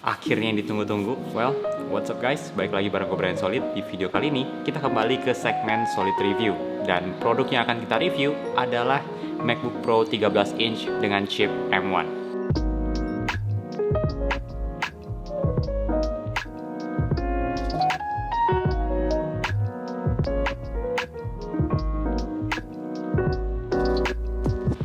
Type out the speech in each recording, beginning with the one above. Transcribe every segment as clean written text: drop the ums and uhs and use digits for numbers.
Akhirnya yang ditunggu-tunggu. Well, what's up guys? Balik lagi bareng gue Brian Solid. Di video kali ini kita kembali ke segmen Solid Review. Dan produk yang akan kita review adalah MacBook Pro 13 inch dengan chip M1.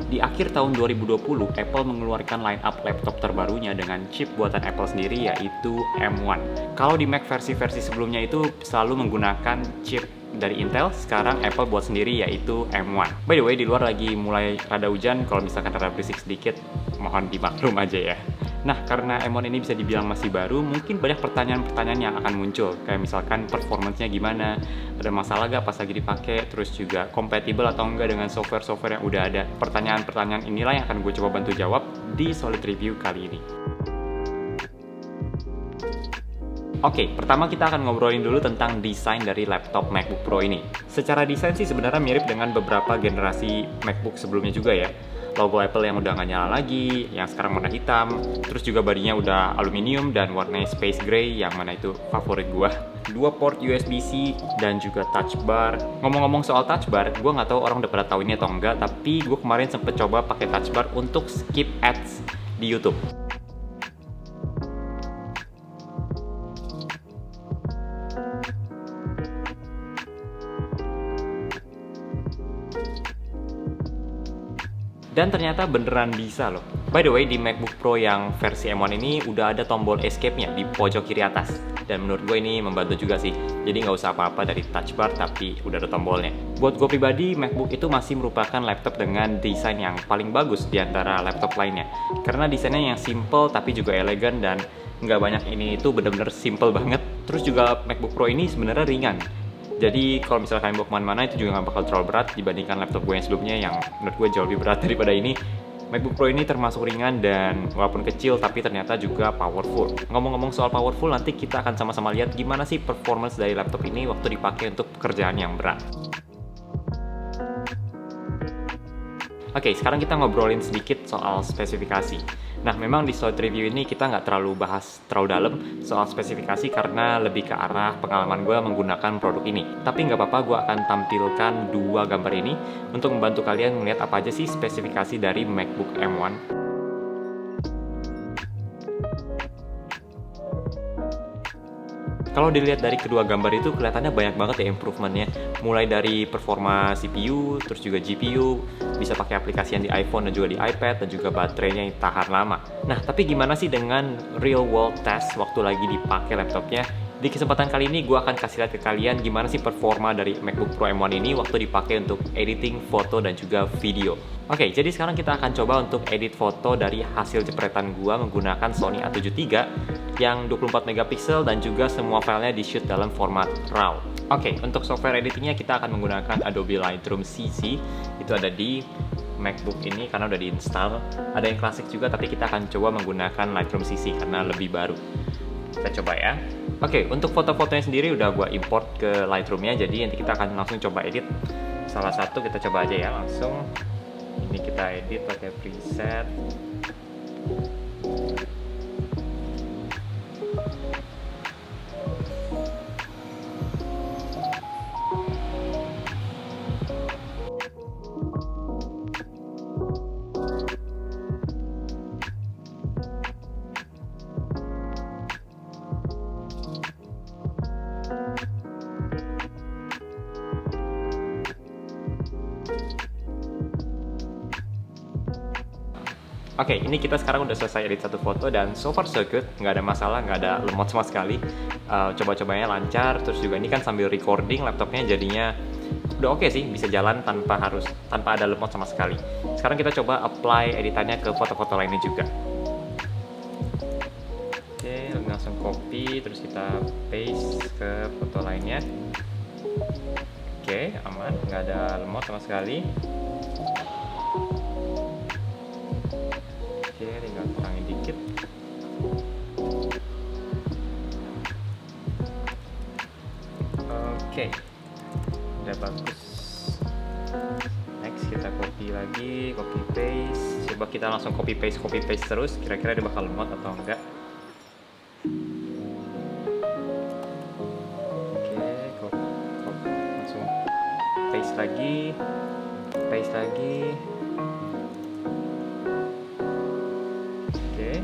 Di akhir tahun 2020, Apple mengeluarkan line-up laptop terbarunya dengan chip buatan Apple sendiri, yaitu M1. Kalau di Mac versi-versi sebelumnya itu selalu menggunakan chip dari Intel, sekarang Apple buat sendiri, yaitu M1. By the way, di luar lagi mulai rada hujan, kalau misalkan rada berisik sedikit, mohon dimaklum aja ya. Nah, karena M1 ini bisa dibilang masih baru, mungkin banyak pertanyaan-pertanyaan yang akan muncul. Kayak misalkan performance-nya gimana, ada masalah gak pas lagi dipakai, terus juga kompatibel atau enggak dengan software-software yang udah ada. Pertanyaan-pertanyaan inilah yang akan gue coba bantu jawab di Solid Review kali ini. Oke, pertama kita akan ngobrolin dulu tentang desain dari laptop MacBook Pro ini. Secara desain sih sebenarnya mirip dengan beberapa generasi MacBook sebelumnya juga ya. Logo Apple yang udah nggak nyala lagi, yang sekarang warna hitam, terus juga bodinya udah aluminium dan warnanya space gray, yang mana itu favorit gua. 2 port USB-C dan juga touch bar. Ngomong-ngomong soal touch bar, gua nggak tahu orang udah pada tahu ini atau enggak, tapi gua kemarin sempet coba pakai touch bar untuk skip ads di YouTube. Dan ternyata beneran bisa loh. By the way, di MacBook Pro yang versi M1 ini udah ada tombol escape-nya di pojok kiri atas. Dan menurut gue ini membantu juga sih. Jadi nggak usah apa-apa dari touch bar, tapi udah ada tombolnya. Buat gue pribadi, MacBook itu masih merupakan laptop dengan desain yang paling bagus di antara laptop lainnya. Karena desainnya yang simple tapi juga elegan dan nggak banyak ini itu bener-bener simple banget. Terus juga MacBook Pro ini sebenarnya ringan. Jadi kalau misalkan bawa kemana-mana itu juga nggak bakal terlalu berat dibandingkan laptop gue yang sebelumnya yang menurut gue jauh lebih berat daripada ini. MacBook Pro ini termasuk ringan dan walaupun kecil tapi ternyata juga powerful. Ngomong-ngomong soal powerful, nanti kita akan sama-sama lihat gimana sih performance dari laptop ini waktu dipakai untuk pekerjaan yang berat. Oke, sekarang kita ngobrolin sedikit soal spesifikasi. Nah, memang di Solid Review ini kita nggak terlalu bahas terlalu dalam soal spesifikasi karena lebih ke arah pengalaman gue menggunakan produk ini. Tapi nggak apa-apa, gue akan tampilkan 2 gambar ini untuk membantu kalian melihat apa aja sih spesifikasi dari MacBook M1. Kalau dilihat dari kedua gambar itu kelihatannya banyak banget ya improvementnya. Mulai dari performa CPU, terus juga GPU, bisa pakai aplikasi yang di iPhone dan juga di iPad, dan juga baterainya yang tahan lama. Nah, tapi gimana sih dengan real world test waktu lagi dipakai laptopnya? Di kesempatan kali ini gue akan kasih lihat ke kalian gimana sih performa dari MacBook Pro M1 ini waktu dipakai untuk editing foto dan juga video. Oke, jadi sekarang kita akan coba untuk edit foto dari hasil jepretan gue menggunakan Sony A7 III yang 24 megapiksel dan juga semua filenya di shoot dalam format RAW. Oke, untuk software editingnya kita akan menggunakan Adobe Lightroom CC. Itu ada di MacBook ini karena udah diinstal. Ada yang klasik juga tapi kita akan coba menggunakan Lightroom CC karena lebih baru. Kita coba ya. Oke, untuk foto-fotonya sendiri udah gua import ke Lightroom-nya, jadi nanti kita akan langsung coba edit. Salah satu kita coba aja ya langsung. Ini kita edit pakai preset. Oke, ini kita sekarang udah selesai edit satu foto dan so far so good, nggak ada masalah, nggak ada lemot sama sekali. Coba-cobanya lancar, terus juga ini kan sambil recording laptopnya jadinya udah oke sih, bisa jalan tanpa ada lemot sama sekali. Sekarang kita coba apply editannya ke foto-foto lainnya juga. Oke, langsung copy, terus kita paste ke foto lainnya. Oke, aman, nggak ada lemot sama sekali. Oke, tinggal kurangin dikit. Oke, udah bagus. Next kita copy lagi, copy paste. Coba kita langsung copy paste terus. Kira-kira dia bakal lemot atau enggak? Oke, langsung paste lagi, paste lagi. Oke.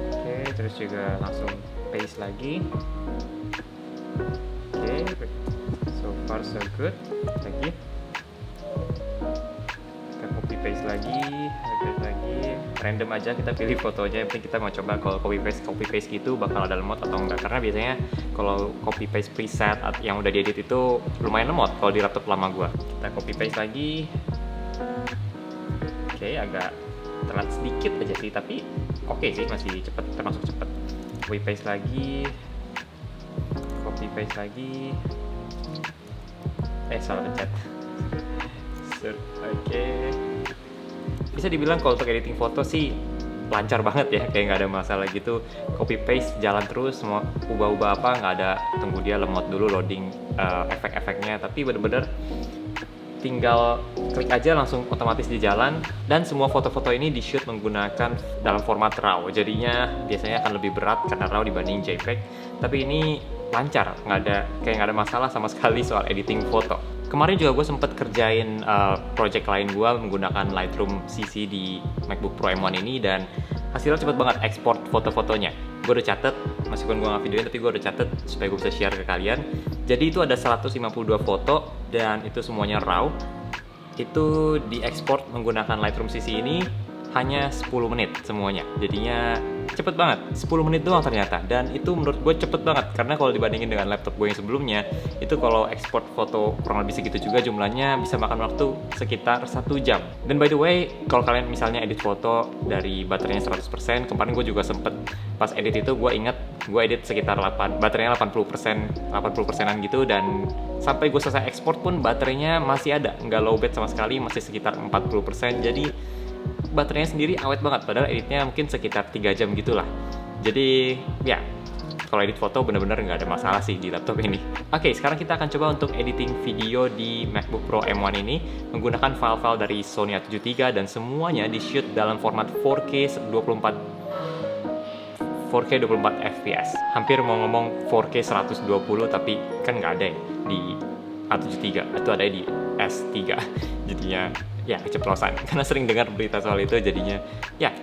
Oke, terus juga langsung paste lagi. Oke, so far so good. Lagi. Kita copy paste lagi, random aja kita pilih fotonya. Yang penting kita mau coba kalau copy paste gitu bakal ada lemot atau enggak, karena biasanya kalau copy paste preset yang udah diedit itu lumayan lemot kalau di laptop lama gua. Kita copy paste lagi. Oke, agak telat sedikit aja sih, tapi oke sih, masih cepet, termasuk cepet. Copy paste lagi, copy paste lagi. Salah pencet. Oke. Bisa dibilang kalau untuk editing foto sih lancar banget ya, kayak nggak ada masalah gitu. Copy paste jalan terus, mau ubah-ubah apa nggak ada tunggu dia lemot dulu loading efek-efeknya, tapi bener-bener tinggal klik aja langsung otomatis di jalan. Dan semua foto-foto ini di shoot menggunakan dalam format RAW, jadinya biasanya akan lebih berat karena RAW dibanding JPEG, tapi ini lancar, nggak ada masalah sama sekali soal editing foto. Kemarin juga gue sempet kerjain project lain gue menggunakan Lightroom CC di MacBook Pro M1 ini, dan hasilnya cepet banget ekspor foto-fotonya. Gue udah catet, meskipun gue nggak videoin tapi gue udah catet supaya gue bisa share ke kalian. Jadi itu ada 152 foto dan itu semuanya RAW. Itu diekspor menggunakan Lightroom CC ini hanya 10 menit semuanya, jadinya cepet banget, 10 menit doang ternyata. Dan itu menurut gue cepet banget, karena kalau dibandingin dengan laptop gue yang sebelumnya, itu kalau ekspor foto kurang lebih segitu juga jumlahnya, bisa makan waktu sekitar 1 jam. Dan by the way, kalau kalian misalnya edit foto dari baterainya 100%, kemarin gue juga sempet pas edit itu gue inget gue edit sekitar baterainya 80%an gitu, dan sampai gue selesai ekspor pun baterainya masih ada, nggak lowbat sama sekali, masih sekitar 40%. Jadi baterainya sendiri awet banget, padahal editnya mungkin sekitar 3 jam gitulah. Jadi ya, kalau edit foto bener-bener nggak ada masalah sih di laptop ini. Oke, sekarang kita akan coba untuk editing video di MacBook Pro M1 ini menggunakan file-file dari Sony A7 III, dan semuanya di shoot dalam format 4K 24 fps. Hampir mau ngomong 4K 120, tapi kan nggak ada ya di A7 III, itu ada di S3. Jadinya ya keceplosan, karena sering dengar berita soal itu, jadinya ya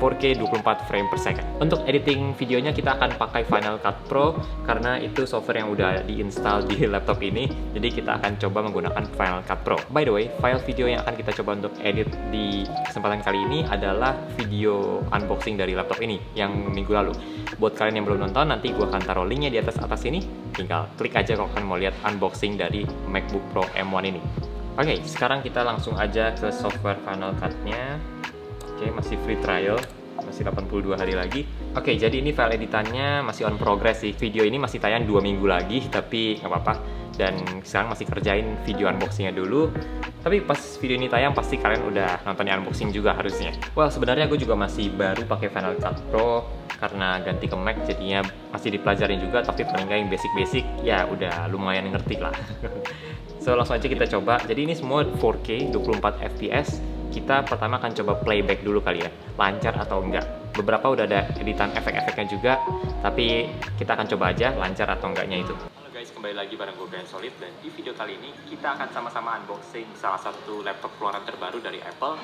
4K 24 frame per second. Untuk editing videonya kita akan pakai Final Cut Pro, karena itu software yang udah diinstal di laptop ini, jadi kita akan coba menggunakan Final Cut Pro. By the way, file video yang akan kita coba untuk edit di kesempatan kali ini adalah video unboxing dari laptop ini yang minggu lalu. Buat kalian yang belum nonton, nanti gue akan taruh linknya di atas ini, tinggal klik aja kalau kalian mau lihat unboxing dari MacBook Pro M1 ini. Oke, sekarang kita langsung aja ke software Final Cut-nya. Oke, masih free trial, masih 82 hari lagi. Oke, jadi ini file editannya masih on progress sih. Video ini masih tayang 2 minggu lagi, tapi nggak apa-apa. Dan sekarang masih kerjain video unboxingnya dulu. Tapi pas video ini tayang, pasti kalian udah nontonnya unboxing juga harusnya. Well, sebenarnya gue juga masih baru pakai Final Cut Pro, karena ganti ke Mac, jadinya masih dipelajarin juga, tapi paling nggak yang basic-basic, ya udah lumayan ngerti lah. So, langsung aja kita coba. Jadi ini semua 4K 24 fps. Kita pertama akan coba playback dulu kali ya, lancar atau enggak. Beberapa udah ada editan efek-efeknya juga, tapi kita akan coba aja lancar atau enggaknya itu. Halo guys, kembali lagi bareng gue Brian Solid, dan di video kali ini kita akan sama-sama unboxing salah satu laptop keluaran terbaru dari Apple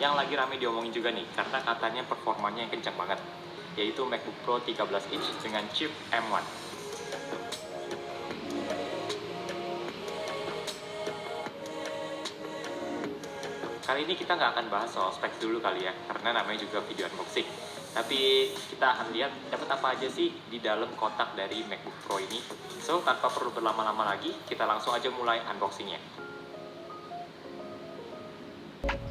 yang lagi rame diomongin juga nih, karena katanya performanya yang kencang banget, yaitu MacBook Pro 13 inch dengan chip M1. Kali ini kita nggak akan bahas soal specs dulu kali ya, karena namanya juga video unboxing. Tapi kita akan lihat dapat apa aja sih di dalam kotak dari MacBook Pro ini. So, tanpa perlu berlama-lama lagi, kita langsung aja mulai unboxingnya.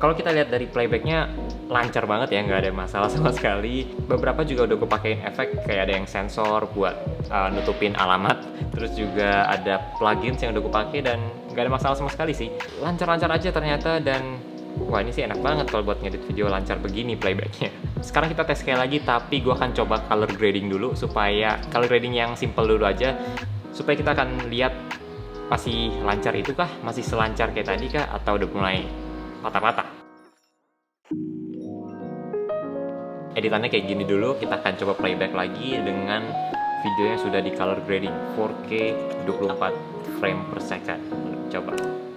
Kalau kita lihat dari playbacknya, lancar banget ya, nggak ada masalah sama sekali. Beberapa juga udah gue pakein efek, kayak ada yang sensor buat nutupin alamat. Terus juga ada plugins yang udah gue pakai, dan nggak ada masalah sama sekali sih. Lancar-lancar aja ternyata, dan wah, ini sih enak banget kalau buat ngedit video lancar begini playbacknya. Sekarang kita tes sekali lagi, tapi gue akan coba color grading dulu, supaya color grading yang simple dulu aja, supaya kita akan lihat masih lancar itu kah, masih selancar kayak tadi kah, atau udah mulai patah-patah. editannya kayak gini dulu. Kita akan coba playback lagi dengan video yang sudah di color grading 4K 24 frame per second. Coba.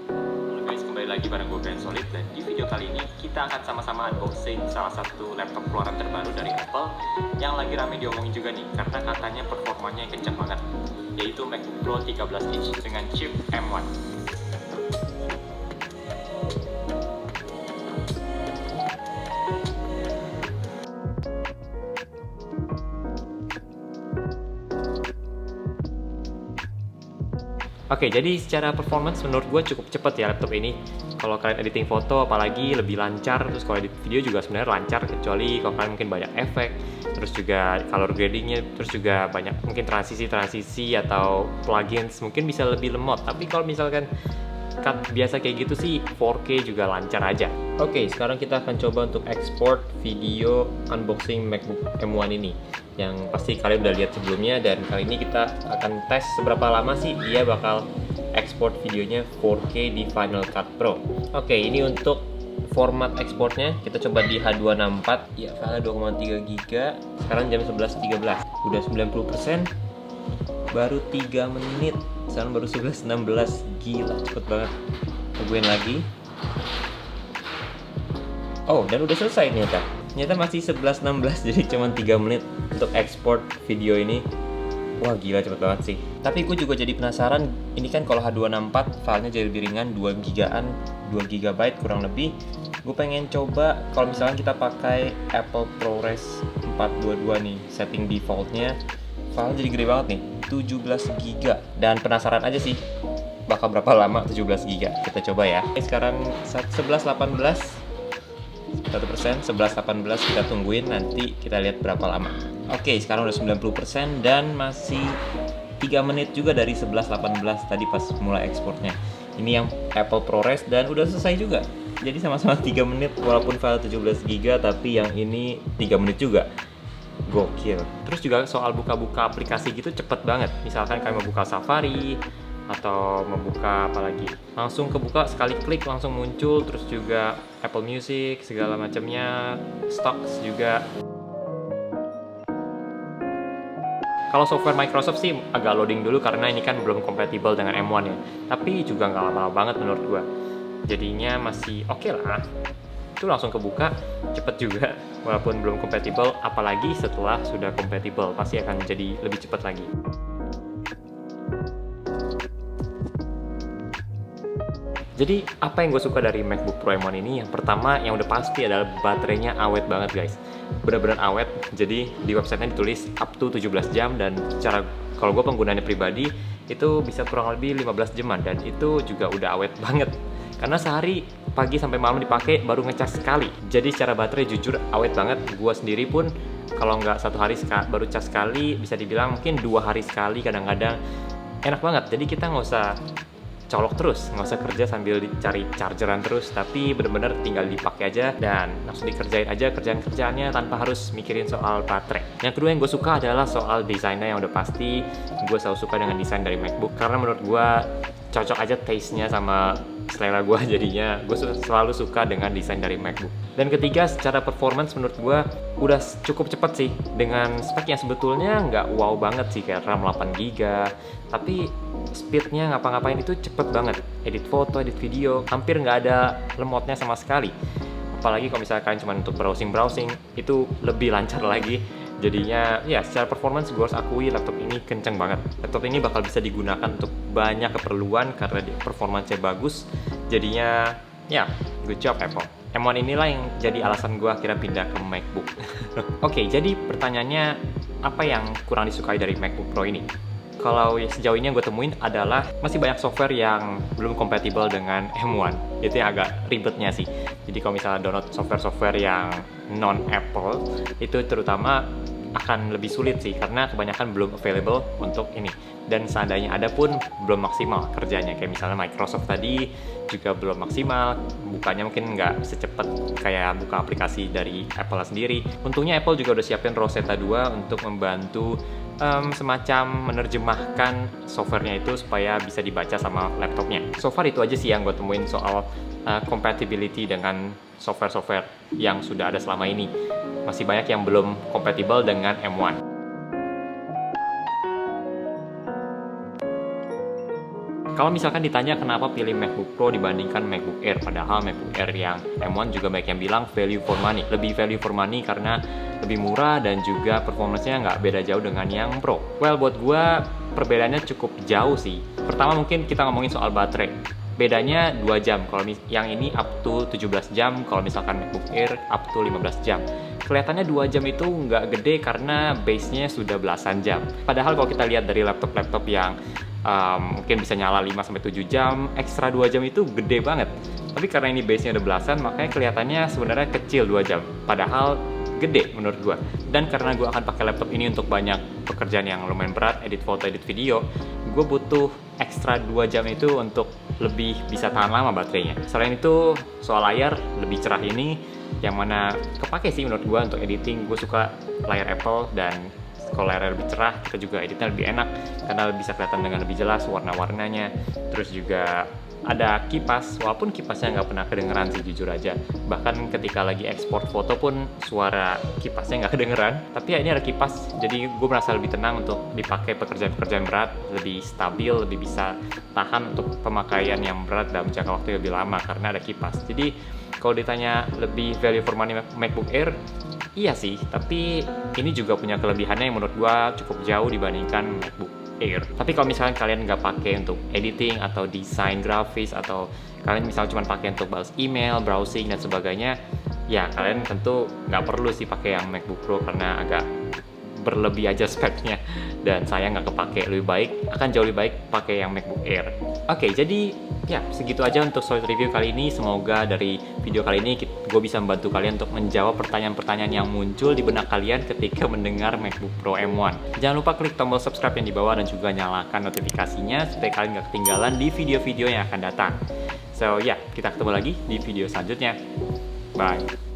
Halo guys, kembali lagi bareng gue Grand Solid, dan di video kali ini kita akan sama-sama unboxing salah satu laptop keluaran terbaru dari Apple yang lagi rame diomongin juga nih karena katanya performanya kencang banget, yaitu MacBook Pro 13 inch dengan chip M1. Oke, jadi secara performance menurut gue cukup cepet ya laptop ini. Kalau kalian editing foto apalagi lebih lancar, terus kalau edit video juga sebenarnya lancar, kecuali kalau kalian mungkin banyak efek, terus juga color gradingnya, terus juga banyak mungkin transisi atau plugins mungkin bisa lebih lemot. Tapi kalau misalkan cut biasa kayak gitu sih 4K juga lancar aja. Oke, sekarang kita akan coba untuk export video unboxing MacBook M1 ini, yang pasti kalian udah lihat sebelumnya, dan kali ini kita akan tes seberapa lama sih dia bakal export videonya 4K di Final Cut Pro. Oke, ini untuk format exportnya kita coba di H264 ya, file 2,3 GB. Sekarang jam 11.13, udah 90%, baru 3 menit. Sekarang baru 11.16, gila cepet banget. Tungguin lagi. Oh, dan udah selesai ternyata masih 11.16, jadi cuma 3 menit untuk export video ini. Wah gila cepet banget sih. Tapi gue juga jadi penasaran, ini kan kalau H264 filenya jadi lebih ringan, 2 gigaan, 2 GB kurang lebih. Gue pengen coba kalau misalnya kita pakai Apple ProRes 422 nih, setting defaultnya, filenya jadi gede banget nih, 17 GB. Dan penasaran aja sih bakal berapa lama 17 GB. Kita coba ya. Sekarang 11.18, 1%, 11.18, kita tungguin, nanti kita lihat berapa lama. Oke, sekarang udah 90% dan masih 3 menit juga dari 11.18 tadi pas mulai ekspornya. Ini yang Apple ProRes dan udah selesai juga. Jadi sama-sama 3 menit walaupun file 17 GB, tapi yang ini 3 menit juga. Gokil. Terus juga soal buka-buka aplikasi gitu cepet banget. Misalkan kalian mau buka Safari atau membuka apalagi, langsung kebuka sekali klik langsung muncul. Terus juga Apple Music segala macamnya, Stocks juga. Kalau software Microsoft sih agak loading dulu karena ini kan belum kompatibel dengan M1 ya. Tapi juga nggak lama-lama banget menurut gua. Jadinya masih oke lah. Itu langsung kebuka, cepet juga walaupun belum kompatibel. Apalagi setelah sudah kompatibel pasti akan jadi lebih cepat lagi. Jadi apa yang gue suka dari MacBook Pro M1 ini? Yang pertama yang udah pasti adalah baterainya awet banget guys. Benar-benar awet. Jadi di websitenya ditulis up to 17 jam, dan cara kalau gue penggunaannya pribadi itu bisa kurang lebih 15 jaman, dan itu juga udah awet banget. Karena sehari pagi sampai malam dipakai baru ngecas sekali. Jadi secara baterai jujur awet banget. Gue sendiri pun kalau nggak satu hari baru cas sekali, bisa dibilang mungkin 2 hari sekali kadang-kadang. Enak banget. Jadi kita nggak usah colok terus, nggak usah kerja sambil dicari chargeran terus, tapi bener-bener tinggal dipakai aja dan langsung dikerjain aja kerjaan-kerjaannya tanpa harus mikirin soal baterai. Yang kedua yang gue suka adalah soal desainnya, yang udah pasti gue selalu suka dengan desain dari MacBook karena menurut gue cocok aja taste-nya sama selera gue, jadinya gue selalu suka dengan desain dari MacBook. Dan ketiga, secara performance menurut gue udah cukup cepet sih, dengan spek yang sebetulnya nggak wow banget sih, kayak RAM 8GB, tapi speednya ngapa-ngapain itu cepet banget. Edit foto, edit video, hampir nggak ada lemotnya sama sekali. Apalagi kalau misalnya kalian cuma untuk browsing, itu lebih lancar lagi. Jadinya ya secara performance gue harus akui laptop ini kenceng banget. Laptop ini bakal bisa digunakan untuk banyak keperluan karena performance-nya bagus. Jadinya ya good job Apple. M1 inilah yang jadi alasan gue akhirnya pindah ke MacBook. Oke, jadi pertanyaannya apa yang kurang disukai dari MacBook Pro ini? Kalau sejauh ini yang gue temuin adalah masih banyak software yang belum kompatibel dengan M1. Itu yang agak ribetnya sih. Jadi kalau misalnya download software-software yang non-Apple, itu terutama akan lebih sulit sih karena kebanyakan belum available untuk ini dan seandainya ada pun belum maksimal kerjanya. Kayak misalnya Microsoft tadi juga belum maksimal, bukanya mungkin nggak secepat kayak buka aplikasi dari Apple sendiri. Untungnya Apple juga udah siapin Rosetta 2 untuk membantu semacam menerjemahkan softwarenya itu supaya bisa dibaca sama laptopnya. So far itu aja sih yang gue temuin soal compatibility dengan software-software yang sudah ada selama ini. Masih banyak yang belum compatible dengan M1. Kalau misalkan ditanya kenapa pilih MacBook Pro dibandingkan MacBook Air, padahal MacBook Air yang M1 juga banyak yang bilang value for money. Lebih value for money karena lebih murah dan juga performance-nya nggak beda jauh dengan yang Pro. Well, buat gue perbedaannya cukup jauh sih. Pertama mungkin kita ngomongin soal baterai. Bedanya 2 jam, kalau yang ini up to 17 jam, kalau misalkan MacBook Air up to 15 jam. Kelihatannya 2 jam itu nggak gede karena base-nya sudah belasan jam. Padahal kalau kita lihat dari laptop-laptop yang mungkin bisa nyala 5-7 jam, ekstra 2 jam itu gede banget. Tapi karena ini base-nya udah belasan, makanya kelihatannya sebenarnya kecil 2 jam. Padahal gede menurut gue. Dan karena gue akan pakai laptop ini untuk banyak pekerjaan yang lumayan berat, edit foto, edit video, gue butuh ekstra 2 jam itu untuk lebih bisa tahan lama baterainya. Selain itu, soal layar lebih cerah ini, yang mana kepake sih menurut gue untuk editing. Gue suka layar Apple, dan kalau layar lebih cerah, kita juga editnya lebih enak karena bisa kelihatan dengan lebih jelas warna-warnanya. Terus juga ada kipas, walaupun kipasnya nggak pernah kedengeran sih jujur aja. Bahkan ketika lagi ekspor foto pun suara kipasnya nggak kedengeran. Tapi ya ini ada kipas, jadi gue merasa lebih tenang untuk dipakai pekerjaan-pekerjaan berat, lebih stabil, lebih bisa tahan untuk pemakaian yang berat dalam jangka waktu yang lebih lama karena ada kipas. Jadi kalau ditanya lebih value for money MacBook Air, iya sih, tapi ini juga punya kelebihannya yang menurut gua cukup jauh dibandingkan MacBook Air. Tapi kalau misalnya kalian nggak pakai untuk editing atau desain grafis, atau kalian misalnya cuma pakai untuk balas email, browsing dan sebagainya, ya kalian tentu nggak perlu sih pakai yang MacBook Pro karena agak berlebih aja speknya dan saya nggak kepake. Akan jauh lebih baik pakai yang MacBook Air. Oke, jadi ya segitu aja untuk solid review kali ini. Semoga dari video kali ini gue bisa membantu kalian untuk menjawab pertanyaan-pertanyaan yang muncul di benak kalian ketika mendengar MacBook Pro M1. Jangan lupa klik tombol subscribe yang di bawah dan juga nyalakan notifikasinya supaya kalian nggak ketinggalan di video-video yang akan datang. So ya, kita ketemu lagi di video selanjutnya. Bye.